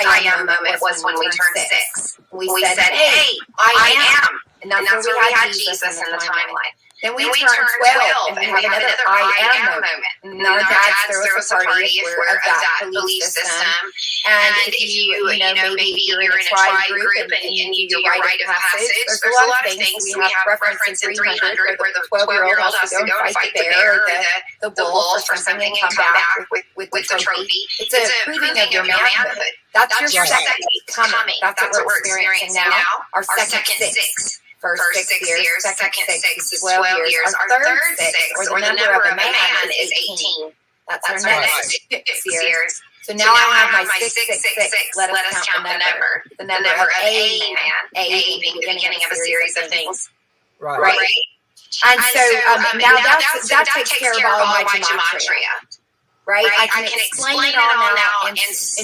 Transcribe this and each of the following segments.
I am moment was when we turned 6. We said, hey, I am. And that's where we had Jesus in the timeline. Then we turned 12 and we have another I am moment. And our dads throw us a party if we're of that belief system. And if you know, maybe you're in a tribe group and you do your rite of passage, there's a lot of things. We have reference in 300 where the 12-year-old has to go and fight the bear or the wolf or something and come back with the trophy. It's a proving of your manhood. That's your second coming. That's what we're experiencing now. Our second 6. First 6 years, second 6 is 12 years. Our third 6, or the number of a man, is 18. That's our next 6 years. So now I have my 666. Let us count the number. The number of a man. A being the beginning of a series of things. Right. And so now that takes care of all my gematria. Right? I can explain it all now in terms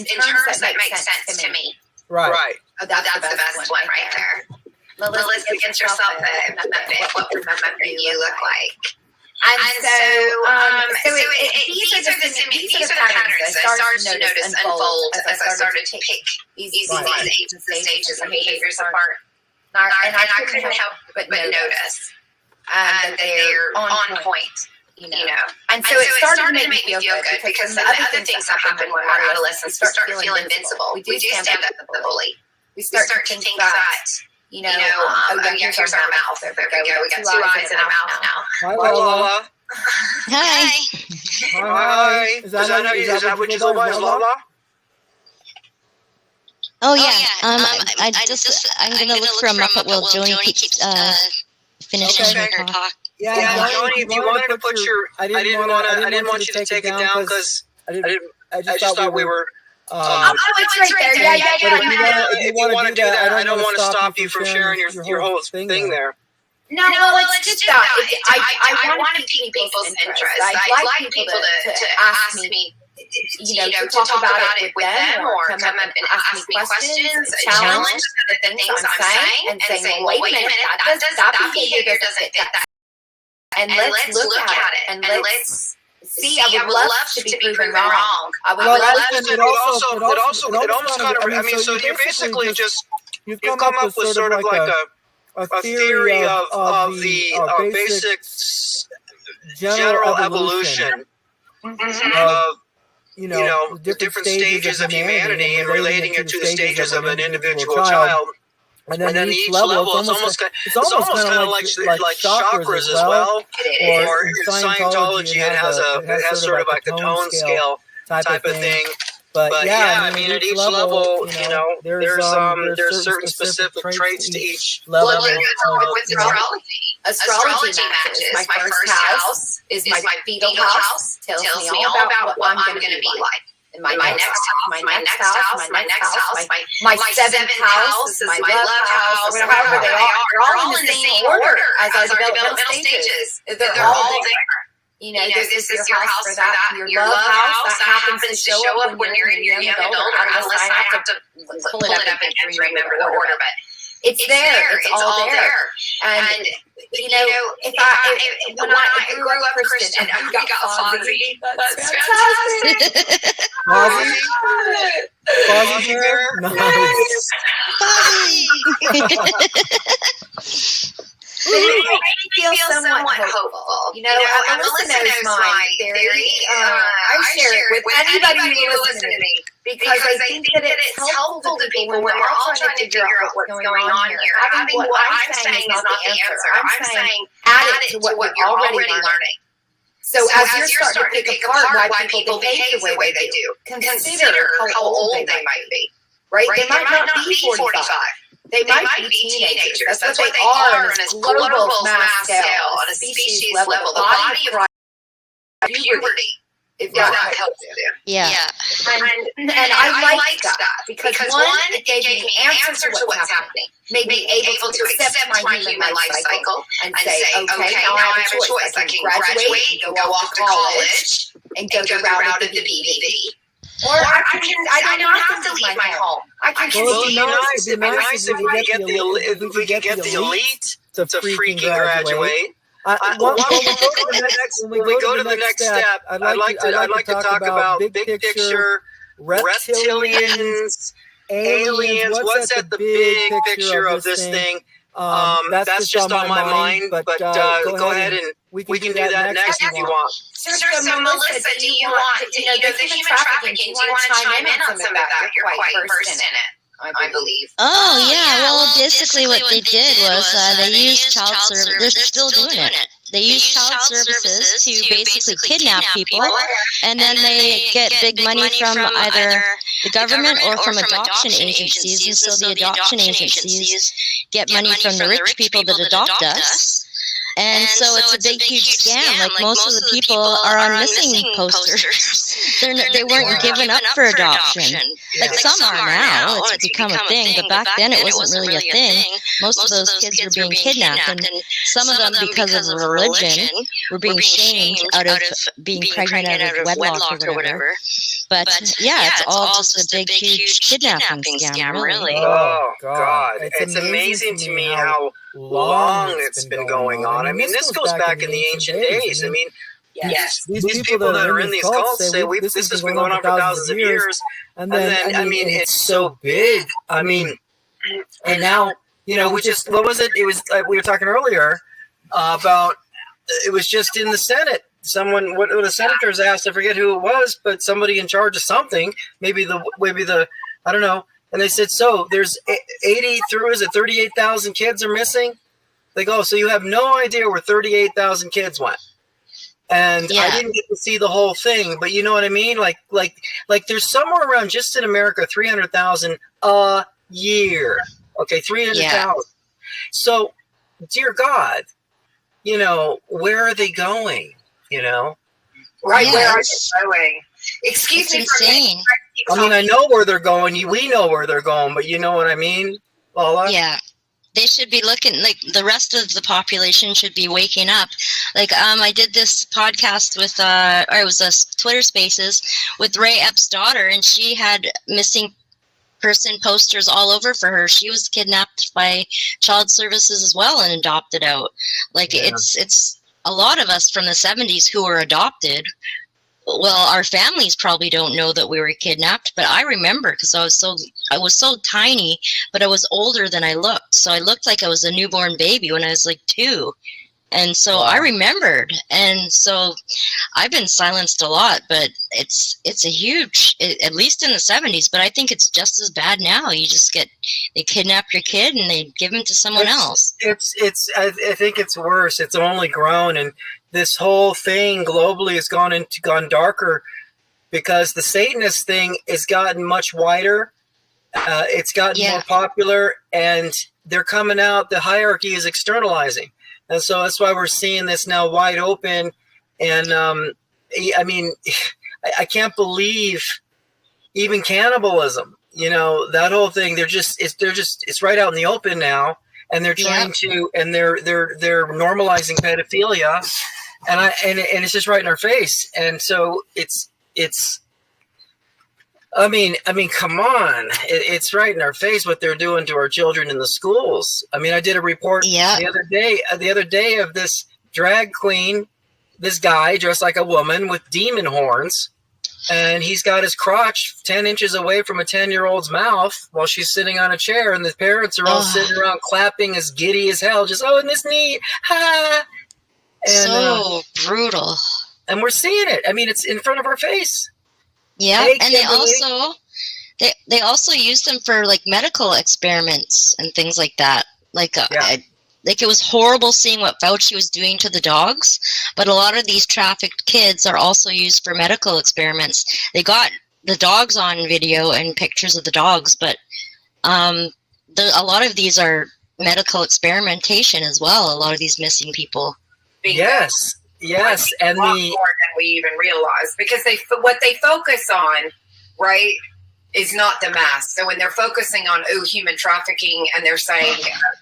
that make sense to me. Right. Oh, that's the best one right there. Melissa, get yourself a Muppet. What would a Muppet you look like? And so these are the patterns that I started to notice unfold as I started to pick these stages and behaviors apart. And I couldn't help but notice that they're on point. You know. And so it started to make me feel good because the other things that happen when we're adolescents, we start to feel invincible. We do stand up to the bully. We start to think that. Here's our mouth. There we go. We got 2 eyes and a mouth now. Hi, Lola. Hi. Hi. Is that what you go by, Lola? Oh yeah. I'm gonna look for a Muppet while Joanie keeps finishing her talk. Yeah, Joanie, if you wanted to put your, I didn't want you to take it down because I just thought we were. It's right there. Yeah. If you want to do that, I don't want to stop you from sharing your whole thing there. No, it's just that I want to pique people's interest. I'd like people to ask me, to talk about it with them or come up and ask me questions, challenge the things I'm saying, and saying, well, wait a minute, that behavior doesn't fit that. And let's look at it, and let's see. I would love to be proven wrong. I would love to. It almost kind of. I mean, so you're basically you've come up with sort of like a theory of the basic general evolution of different stages of humanity and relating it to the stages of an individual child. And then each level, it's almost kind of like chakras as well. Or in Scientology, it has sort of like a tone scale type of thing. But yeah, I mean, at each level, there's certain specific traits to each level. With astrology matches. My first house is my fetal house. Tells me all about what I'm going to be like. My next house, my seventh house is my love house, or however they are. They're all in the same order as our developmental stages. They're all there. This is your house for that. Your love house that happens to show up when you're in your young adult or adolescent. I have to pull it up again to remember the order, but it's there. It's all there. And when I grew up Christian, and we got Fozzie. That's fantastic. Fozzie here? Nice. But it made me feel somewhat hopeful. Melissa knows my theory. I share it with anybody who will listen to me because I think that it's helpful to people when we're all trying to figure out what's going on here. Having what I'm saying is not the answer. I'm saying add it to what you're already learning. So as you're starting to pick apart why people behave the way they do, consider how old they might be. Right? They might not be 45. They might be teenagers. That's what they are on a global mass scale, on a species level. The body of puberty, if that helps you. Yeah. And I like that because one, it gave me answers to what's happening. Made me able to accept my human life cycle and say, okay, now I have a choice. I can graduate and go off to college and go the route of the BBB. Or I don't have to leave my home. I can it'd be nice if we could get the elite to freaking graduate. When we go to the next step, I'd like to talk about big picture reptilians aliens. What's at the big picture of this thing? That's just on my mind. But go ahead and we can do that next if you want. So Melissa, do you want the human trafficking? Do you want to chime in on some of that? You're quite versed in it, I believe. Oh yeah, well basically what they did was they used child service. They're still doing it. They use child services to basically kidnap people, and then they get big money from either the government or from adoption agencies. And so the adoption agencies get money from the rich people that adopt us. And so it's a big, huge scam. Like most of the people are on missing posters. They weren't given up for adoption. Like some are now. It's become a thing. But back then it wasn't really a thing. Most of those kids were being kidnapped. And some of them, because of religion, were being shamed out of being pregnant out of wedlock or whatever. But yeah, it's all just a big, huge kidnapping scam, really. Oh, God. It's amazing to me how long it's been going on. I mean, this goes back in the ancient days. I mean, yes, these people that are in these cults say this has been going on for thousands of years. And then, I mean, it's so big. I mean, and now, we just, what was it? It was, we were talking earlier about, it was just in the Senate. Someone, what the senators asked, I forget who it was, but somebody in charge of something, maybe the, I don't know. And they said, so there's 38,000 kids are missing? They go, so you have no idea where 38,000 kids went. And I didn't get to see the whole thing, but you know what I mean? Like there's somewhere around, just in America, 300,000 a year. Okay, 300,000. Yeah. So, dear God, where are they going? Right, where are they going? Excuse me for saying. I mean, I know where they're going. We know where they're going, but you know what I mean, Paula? Yeah. They should be looking, like the rest of the population should be waking up. Like, I did this podcast with, or it was a Twitter Spaces with Ray Epps' daughter, and she had missing person posters all over for her. She was kidnapped by child services as well and adopted out. Like, it's a lot of us from the 70s who were adopted. Well, our families probably don't know that we were kidnapped, but I remember because I was so tiny, but I was older than I looked. So I looked like I was a newborn baby when I was like 2. And so I remembered. And so I've been silenced a lot, but it's a huge, at least in the 70s, but I think it's just as bad now. They kidnap your kid and they give him to someone else. I think it's worse. It's only grown, and this whole thing globally has gone darker because the Satanist thing has gotten much wider. It's gotten more popular, and they're coming out. The hierarchy is externalizing. And so that's why we're seeing this now wide open. And I mean, I can't believe even cannibalism, that whole thing. It's right out in the open now. And they're trying to, and they're normalizing pedophilia. And it's just right in our face. And so it's, I mean, come on! It's right in our face what they're doing to our children in the schools. I mean, I did a report the other day of this drag queen, this guy dressed like a woman with demon horns, and he's got his crotch 10 inches away from a 10-year-old's mouth while she's sitting on a chair, and the parents are all sitting around clapping as giddy as hell, just in this knee, ha! And, so brutal. And we're seeing it. I mean, it's in front of our face. Yeah, and they also use them for like medical experiments and things like that. Like it was horrible seeing what Fauci was doing to the dogs, but a lot of these trafficked kids are also used for medical experiments. They got the dogs on video and pictures of the dogs, but a lot of these are medical experimentation as well. A lot of these missing people. Yes. Yes, and more than we even realize, because what they focus on, right, is not the mass. So when they're focusing on human trafficking, and they're saying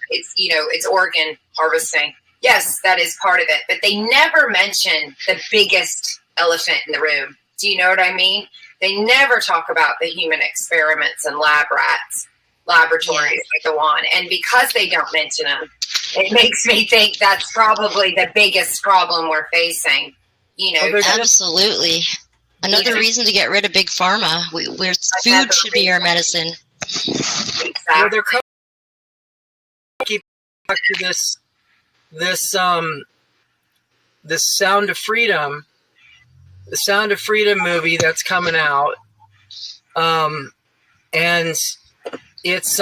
it's organ harvesting, yes, that is part of it, but they never mention the biggest elephant in the room. Do you know what I mean? They never talk about the human experiments and lab rats, laboratories that go on, and because they don't mention them, it makes me think that's probably the biggest problem we're facing. Absolutely. Another reason to get rid of big pharma. Food should be our medicine. Exactly. Well, they're coming. Keep back to this Sound of Freedom, the Sound of Freedom movie that's coming out, and it's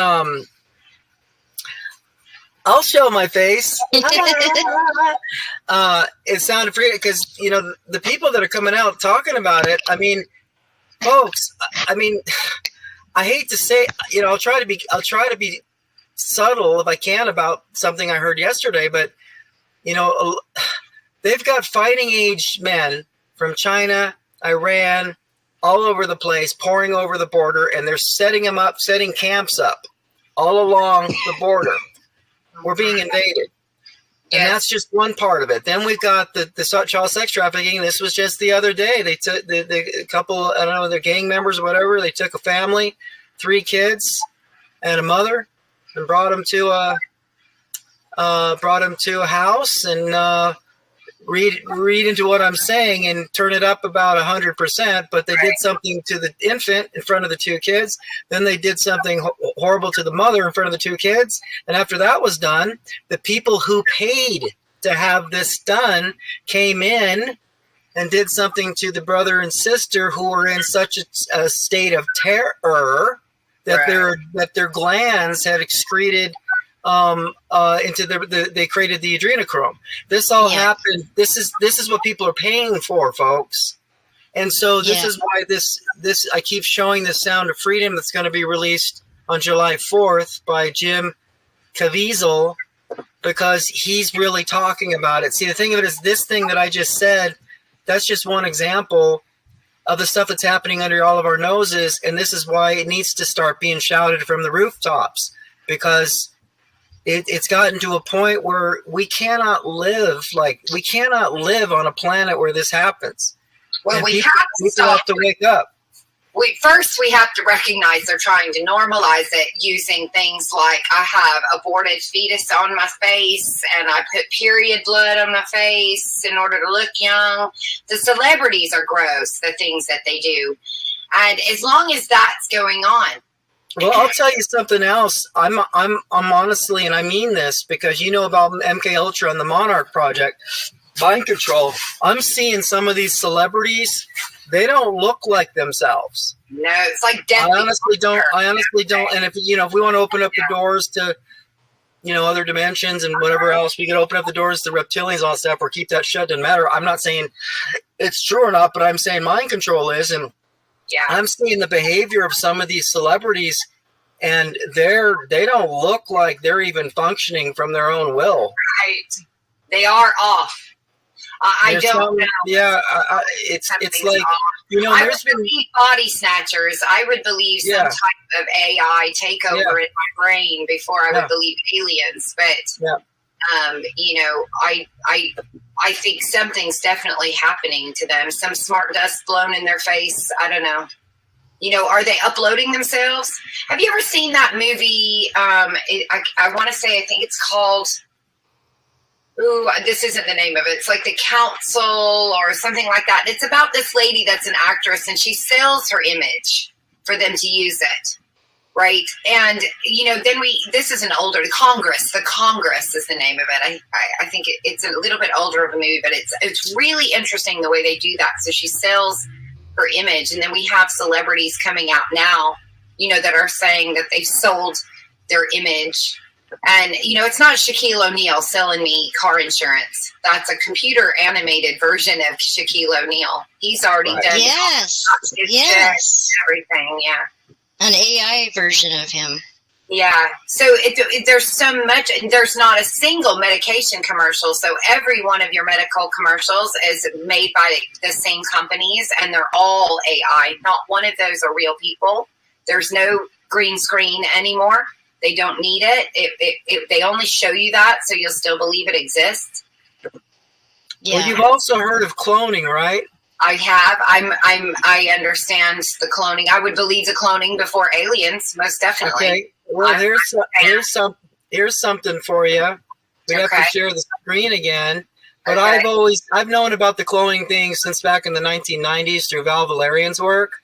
I'll show my face. It sounded free because the people that are coming out talking about it. I mean, folks. I mean, I hate to say, I'll try to be subtle if I can about something I heard yesterday, but they've got fighting age men from China, Iran, all over the place, pouring over the border, and they're setting camps up all along the border. We're being invaded. And that's just one part of it. Then we've got the child sex trafficking. This was just the other day. They took the couple, I don't know, they're gang members or whatever. They took a family, 3 kids and a mother, and brought them to a house and read into what I'm saying and turn it up about 100%. But they did something to the infant in front of the 2 kids. Then they did something horrible to the mother in front of the 2 kids. And after that was done, the people who paid to have this done came in and did something to the brother and sister who were in such a state of terror that their glands had excreted they created the adrenochrome. This all happened. This is what people are paying for, folks. And so this is why this I keep showing the Sound of Freedom that's going to be released on July 4th by Jim Caviezel, because he's really talking about it. See, the thing of it is, this thing that I just said, that's just one example of the stuff that's happening under all of our noses, and this is why it needs to start being shouted from the rooftops, because it's gotten to a point where we cannot live on a planet where this happens. Well, and we people have to wake up. We have to recognize they're trying to normalize it using things like, I have aborted fetus on my face and I put period blood on my face in order to look young. The celebrities are gross, the things that they do. And as long as that's going on. Well, I'll tell you something else. I'm honestly, and I mean this because about MK Ultra and the Monarch Project, mind control. I'm seeing some of these celebrities. They don't look like themselves. No, it's like death. I honestly don't. And if we want to open up the doors to, other dimensions and whatever else, we can open up the doors to reptilians and all that stuff, or keep that shut. Doesn't matter. I'm not saying it's true or not, but I'm saying mind control is, and I'm seeing the behavior of some of these celebrities, and they don't look like they're even functioning from their own will. Right. They are off. I don't know. Yeah, it's like, I would believe body snatchers. I would believe some type of AI takeover in my brain before I would believe aliens. But, I think something's definitely happening to them. Some smart dust blown in their face. I don't know. Are they uploading themselves? Have you ever seen that movie? I want to say, I think it's called... Ooh, this isn't the name of it. It's like The Council or something like that. It's about this lady that's an actress, and she sells her image for them to use it, right? And, then this is an older, The Congress is the name of it. I think it's a little bit older of a movie, but it's really interesting the way they do that. So she sells her image, and then we have celebrities coming out now, that are saying that they've sold their image. And, it's not Shaquille O'Neal selling me car insurance. That's a computer animated version of Shaquille O'Neal. He's already done everything. Yeah. An AI version of him. Yeah. So there's so much, there's not a single medication commercial. So every one of your medical commercials is made by the same companies, and they're all AI. Not one of those are real people. There's no green screen anymore. They don't need it. They only show you that, so you'll still believe it exists. Yeah. Well, you've also heard of cloning, right? I have. I understand the cloning. I would believe the cloning before aliens, most definitely. Okay. Well, here's something for you. We have to share the screen again. But I've known about the cloning thing since back in the 1990s through Val Valerian's work.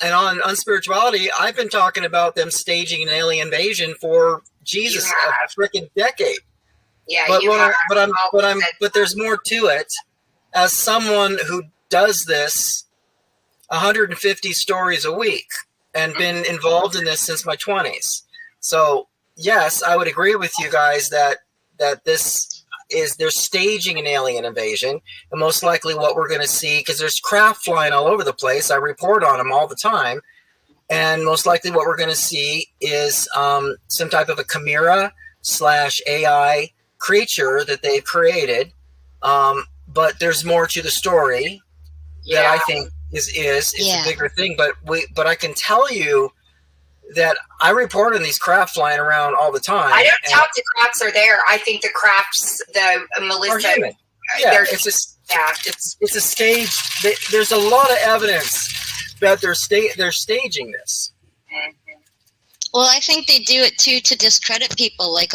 and on unspirituality, I've been talking about them staging an alien invasion for Jesus a freaking decade. Yeah, but there's more to it. As someone who does this 150 stories a week and been involved in this since my 20s. So yes, I would agree with you guys that they're staging an alien invasion, and most likely what we're going to see, because there's craft flying all over the place. I report on them all the time, and most likely what we're going to see is some type of a chimera / AI creature that they've created. But there's more to the story that I think is a bigger thing. But I can tell you that I report on these craft flying around all the time. I don't doubt the crafts are there. I think the crafts, Melissa, it's a stage. There's a lot of evidence that they're staging this. Well, I think they do it too to discredit people. Like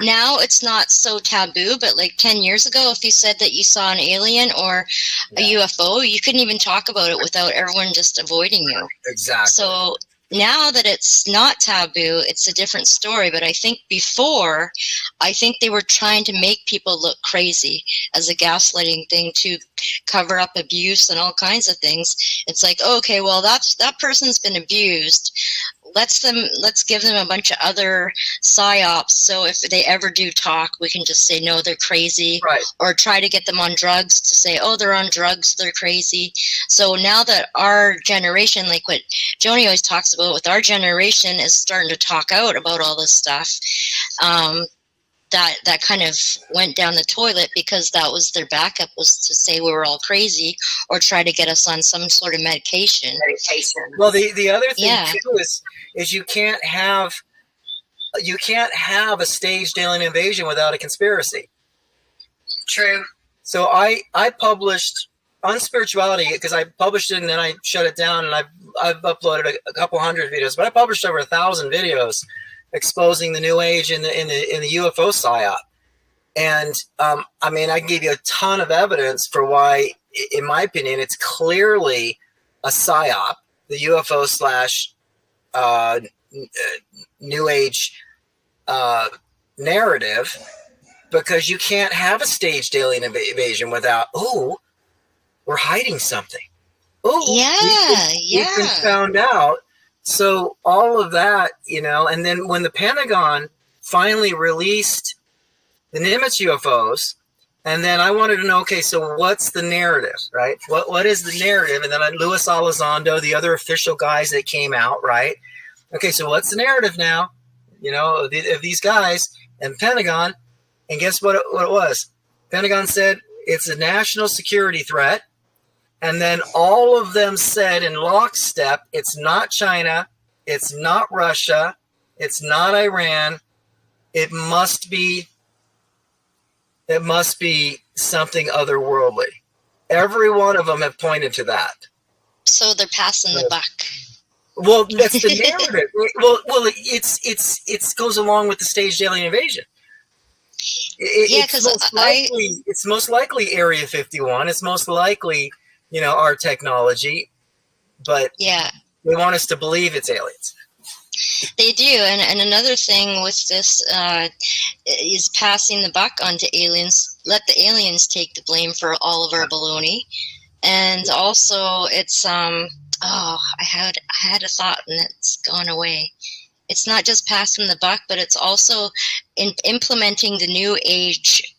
now it's not so taboo, but like 10 years ago, if you said that you saw an alien or a UFO, you couldn't even talk about it without everyone just avoiding you. Exactly. So now that it's not taboo, it's a different story. But I think before, they were trying to make people look crazy as a gaslighting thing to cover up abuse and all kinds of things. It's like, okay, well, that person's been abused. Let's give them a bunch of other psyops. So if they ever do talk, we can just say, no, they're crazy. Right. Or try to get them on drugs to say, oh, they're on drugs, they're crazy. So now that our generation, like what Joanie always talks about with our generation, is starting to talk out about all this stuff, that kind of went down the toilet because that was their backup, was to say we were all crazy or try to get us on some sort of medication. Well, the other thing too is you can't have a staged alien invasion without a conspiracy. True. So I published on spirituality, because I published it and then I shut it down, and I've uploaded a couple hundred videos, but I published over 1,000 videos exposing the New Age in the UFO psyop. And I mean, I can give you a ton of evidence for why, in my opinion, it's clearly a psyop, the UFO / New Age narrative, because you can't have a staged alien invasion without, we're hiding something. We've been found out. So all of that, and then when the Pentagon finally released the Nimitz UFOs, and then I wanted to know, okay, so what's the narrative, right? What is the narrative? And then Luis Elizondo, the other official guys that came out, right? Okay, so what's the narrative now, of these guys and Pentagon? And guess what it was? Pentagon said it's a national security threat. And then all of them said in lockstep, it's not China, it's not Russia, it's not Iran. It must be something otherworldly. Every one of them have pointed to that. So they're passing the buck. Well, that's the narrative. Well, it goes along with the staged alien invasion. It's most likely Area 51. It's most likely, our technology, but they want us to believe it's aliens. They do, and another thing with this is passing the buck onto aliens. Let the aliens take the blame for all of our baloney, and also it's I had a thought and it's gone away. It's not just passing the buck, but it's also implementing the New Age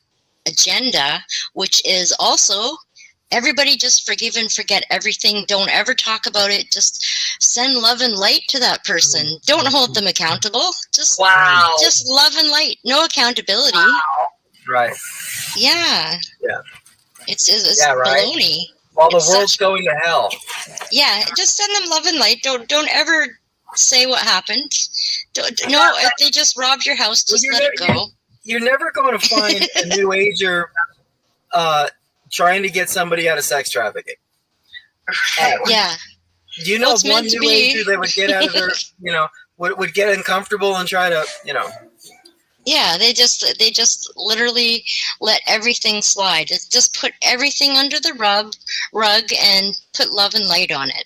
agenda, which is also everybody just forgive and forget everything. Don't ever talk about it. Just send love and light to that person. Don't hold them accountable. Just love and light. No accountability. Wow. Right. Yeah. Yeah. It's baloney. While the world's going to hell. Yeah, just send them love and light. Don't ever say what happened. If they just robbed your house, just let it go. You're never going to find a New Ager trying to get somebody out of sex trafficking. Yeah. Do you know of one New Ager that would get out of their, would get uncomfortable and try to, Yeah, they just literally let everything slide. Just put everything under the rug and put love and light on it.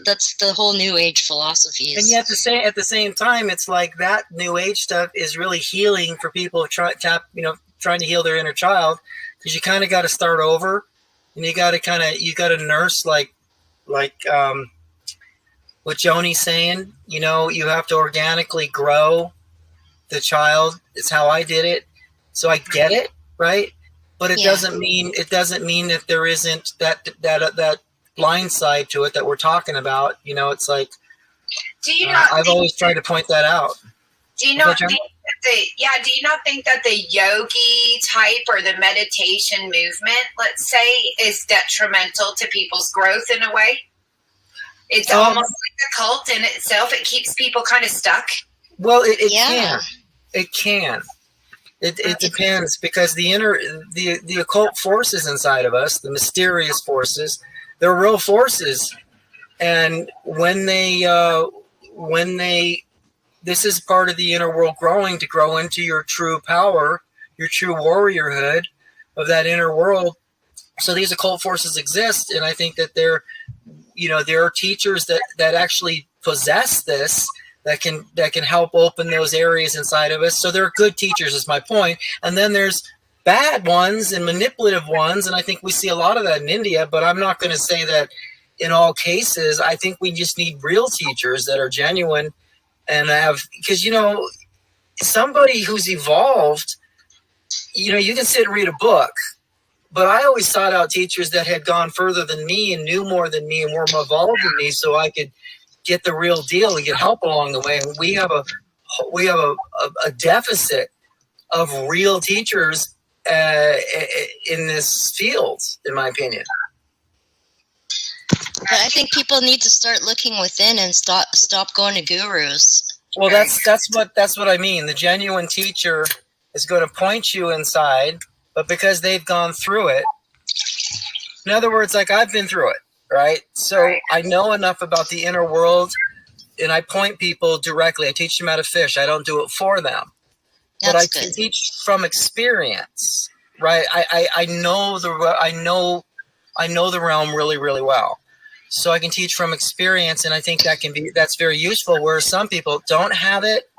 That's the whole New Age philosophies. And yet, at the same time, it's like that New Age stuff is really healing for people trying to heal their inner child, because you kind of got to start over, and you got to nurse like what Joanie's saying. You have to organically grow the child. It's how I did it, so I get it, right? But it doesn't mean that there isn't that blind side to it that we're talking about. It's like, do you not? I've always tried to point that out. Do you not think that the yogi type or the meditation movement, let's say, is detrimental to people's growth in a way? It's almost like a cult in itself. It keeps people kind of stuck. Well, it can. It can. It depends, because the occult forces inside of us, the mysterious forces, they're real forces, and when they this is part of the inner world growing, to grow into your true power, your true warriorhood of that inner world. So these occult forces exist, and I think that there are teachers that actually possess this, that can help open those areas inside of us. So they're good teachers, is my point. And then there's bad ones and manipulative ones, and I think we see a lot of that in India, but I'm not going to say that in all cases. I think we just need real teachers that are genuine and because somebody who's evolved, you can sit and read a book, but I always sought out teachers that had gone further than me and knew more than me and were more evolved than me, so I could get the real deal and get help along the way. And we have a deficit of real teachers in this field, in my opinion. But I think people need to start looking within and stop going to gurus. Well, that's what I mean. The genuine teacher is going to point you inside, but because they've gone through it. In other words, like I've been through it, right? So I know enough about the inner world, and I point people directly. I teach them how to fish. I don't do it for them. But I teach from experience, right? I know the realm really, really well. So I can teach from experience, and I think that's very useful, where some people don't have it,